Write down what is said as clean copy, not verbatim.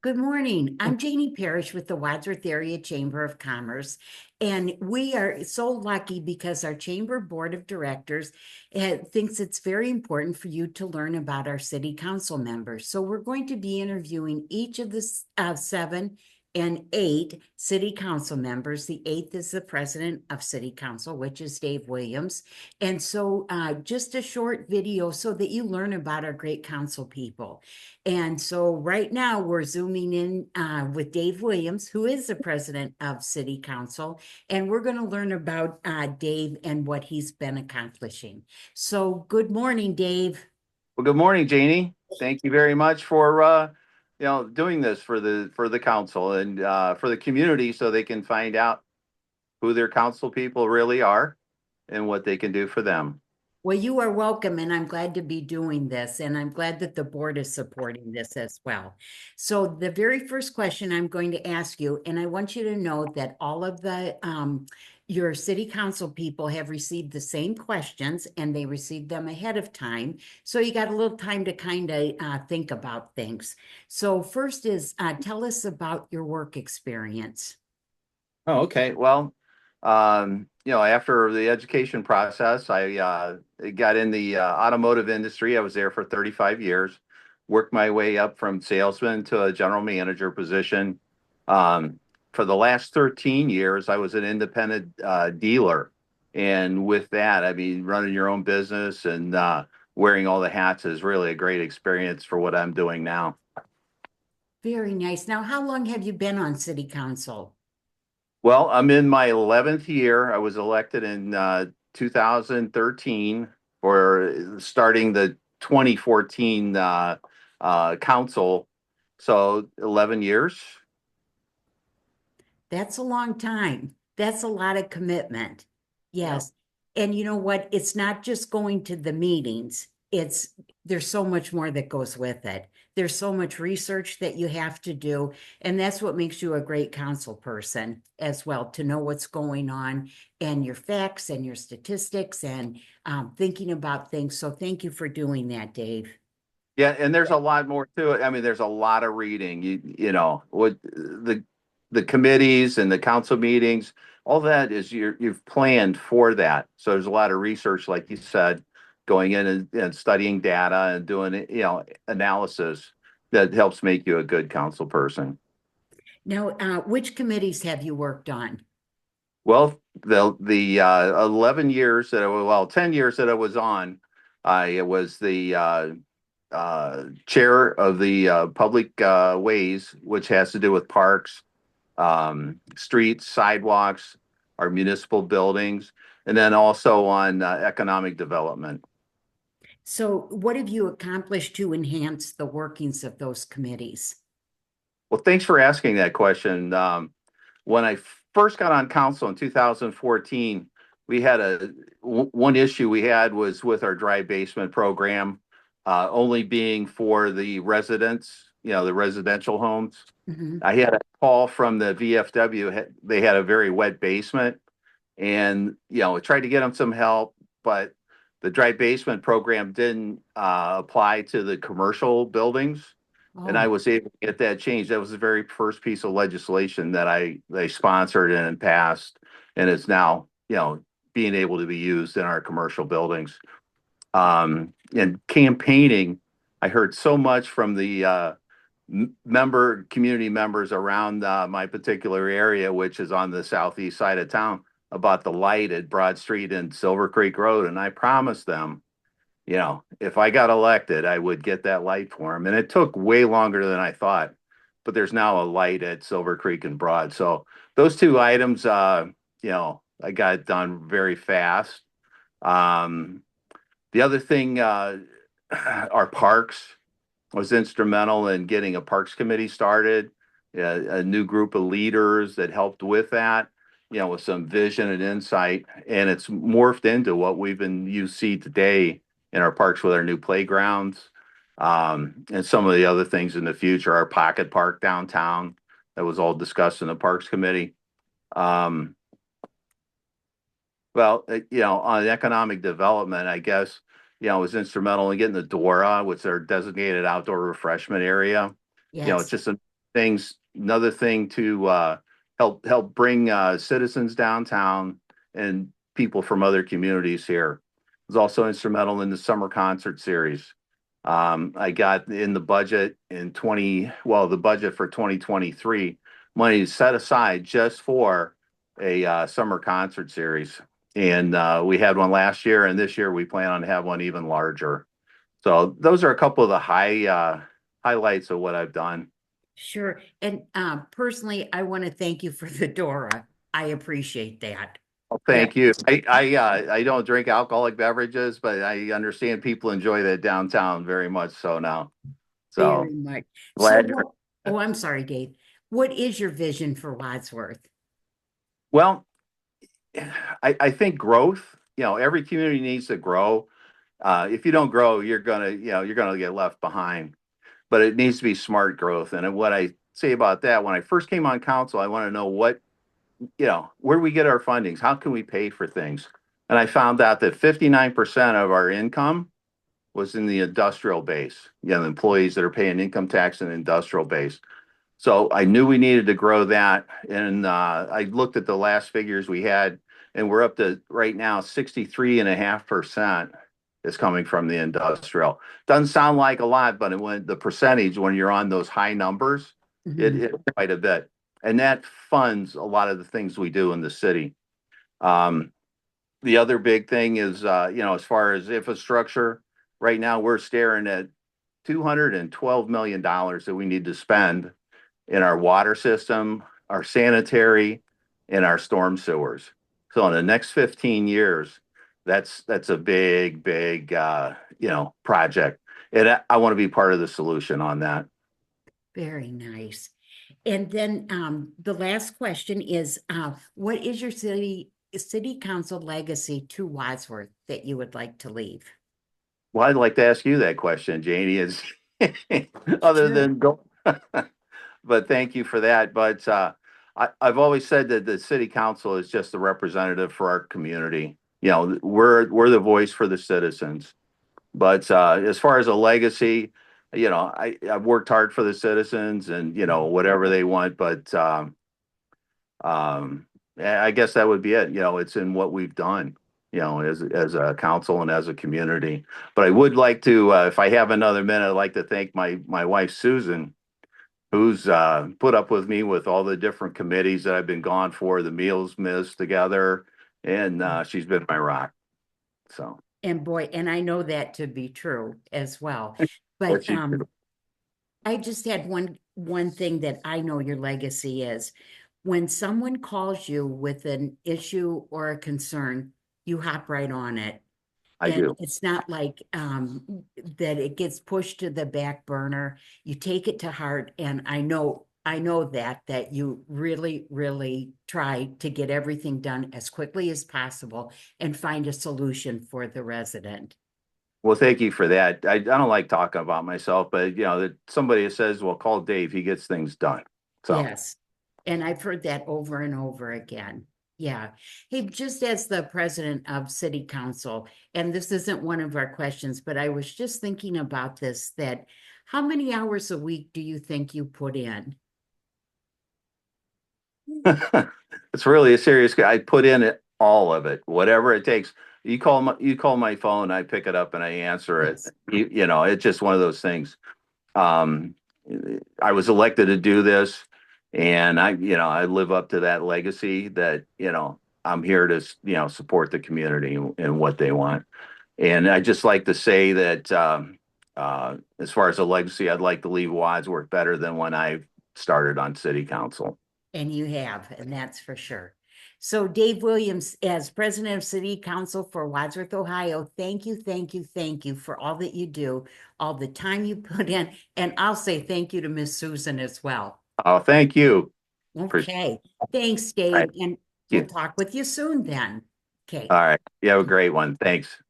Good morning. I'm Janie Parrish with the Wadsworth Area Chamber of Commerce, and we are so lucky because our Chamber Board of Directors thinks it's very important for you to learn about our City Council members. So we're going to be interviewing each of the seven and eight City Council members. The eighth is the President of City Council, which is Dave Williams. And so just a short video so that you learn about our great council people. And so right now we're zooming in with Dave Williams, who is the president of City Council, and we're going to learn about Dave and what he's been accomplishing. So good morning, Dave. Well, good morning, Janie. Thank you very much for doing this for the council and for the community so they can find out who their council people really are and what they can do for them. Well, you are welcome, and I'm glad to be doing this, and I'm glad that the board is supporting this as well. So the very first question I'm going to ask you, and I want you to know that all of the your city council people have received the same questions, and they received them ahead of time. So you got a little time to kind of think about things. So first is tell us about your work experience. Oh, okay. Well, after the education process, I got in the automotive industry. I was there for 35 years, worked my way up from salesman to a general manager position. For the last 13 years, I was an independent dealer. And with that, I mean, running your own business and wearing all the hats is really a great experience for what I'm doing now. Very nice. Now, how long have you been on city council? Well, I'm in my 11th year. I was elected in 2013 for starting the 2014 council. So 11 years. That's a long time. That's a lot of commitment. Yeah. Yes. And you know what? It's not just going to the meetings. There's so much more that goes with it. There's so much research that you have to do. And that's what makes you a great council person as well, to know what's going on and your facts and your statistics and thinking about things. So thank you for doing that, Dave. Yeah, and there's a lot more to it. I mean, there's a lot of reading. You know what the committees and the council meetings, all that is you've planned for that. So there's a lot of research, like you said, going in and studying data and doing analysis that helps make you a good council person. Now, which committees have you worked on? Well, the 11 years that I well 10 years that I was on, I was the chair of the public ways, which has to do with parks, streets, sidewalks, our municipal buildings, and then also on economic development. So, what have you accomplished to enhance the workings of those committees? Well, thanks for asking that question. When I first got on council in 2014, we had one issue we had was with our dry basement program, only being for the residents, the residential homes. Mhm. I had a call from the VFW. They had a very wet basement, and I tried to get them some help, but the dry basement program didn't apply to the commercial buildings, and I Oh, was able to get that changed. That was the very first piece of legislation that they sponsored and passed, and it's now being able to be used in our commercial buildings. And campaigning, I heard so much from the community members around my particular area, which is on the southeast side of town, about the light at Broad Street and Silver Creek Road. And I promised them, if I got elected, I would get that light for them. And it took way longer than I thought, but there's now a light at Silver Creek and Broad. So those two items, I got done very fast. Um, the other thing, our parks was instrumental in getting a parks committee started, a new group of leaders that helped with that, with some vision and insight. And it's morphed into what you see today in our parks with our new playgrounds, and some of the other things in the future, our pocket park downtown that was all discussed in the parks committee. Um, on economic development, I guess, was instrumental in getting the Dora, which is our designated outdoor refreshment area. It's yes. just another thing to help bring citizens downtown and people from other communities here. Was also instrumental in the summer concert series. I got in the budget in 20, well, the budget for 2023, money set aside just for a summer concert series. And we had one last year, and this year we plan on to have one even larger. So those are a couple of the highlights of what I've done. Sure. And personally, I want to thank you for the Dora. I appreciate that. Well, That thank you. I don't drink alcoholic beverages, but I understand people enjoy that downtown very much so now. very So much. So glad you're. what, oh, I'm sorry, Dave. What is your vision for Wadsworth? Well, I think growth. Every community needs to grow. If you don't grow, you're gonna get left behind. But it needs to be smart growth. And what I say about that, when I first came on council, I want to know where do we get our fundings? How can we pay for things? And I found out that 59% of our income was in the industrial base. The employees that are paying income tax in the industrial base. So I knew we needed to grow that. And I looked at the last figures we had, and we're up to right now 63.5% is coming from the industrial. Doesn't sound like a lot, but when the percentage, when you're on those high numbers, Mhm. it's quite a bit. And that funds a lot of the things we do in the city. Um, the other big thing is, as far as infrastructure, right now we're staring at $212 million that we need to spend in our water system, our sanitary, and our storm sewers. So in the next 15 years, that's a big project. And I want to be part of the solution on that. Very nice. And then the last question is, what is your city council legacy to Wadsworth that you would like to leave? Well, I'd like to ask you that question, Janie, is other Sure. than go, but thank you for that. But I've always said that the city council is just the representative for our community. We're the voice for the citizens. But as far as a legacy, I've worked hard for the citizens and whatever they want. But I guess that would be it. It's in what we've done. As a council and as a community. But I would like to, if I have another minute, I'd like to thank my wife Susan, who's put up with me with all the different committees that I've been gone for, the meals missed together, and she's been my rock. So, And boy, and I know that to be true as well. what But she did. I just had one thing that I know your legacy is. When someone calls you with an issue or a concern, you hop right on it. I And do. it's not like that it gets pushed to the back burner. You take it to heart, and I know that you really, really try to get everything done as quickly as possible and find a solution for the resident. Well, thank you for that. I don't like talking about myself, but that somebody says, "Well, call Dave. He gets things done." So, Yes. And I've heard that over and over again. Yeah. Hey, just as the president of city council, and this isn't one of our questions, but I was just thinking about this, that how many hours a week do you think you put in? it's really a serious. I put in all of it, whatever it takes. You call my phone, I pick it up and I answer it. Yes. It's just one of those things. Um, I was elected to do this, and I live up to that legacy that I'm here to support the community and what they want. And I just like to say that as far as a legacy, I'd like to leave Wadsworth better than when I started on city council. And you have, and that's for sure. So Dave Williams, as president of city council for Wadsworth, Ohio, thank you, thank you, thank you for all that you do, all the time you put in. And I'll say thank you to Miss Susan as well. Oh, thank you. Appreciate Okay. Thanks, it. All right. Dave. And we'll You- talk with you soon then. All Okay. right. You have a great one. Thanks.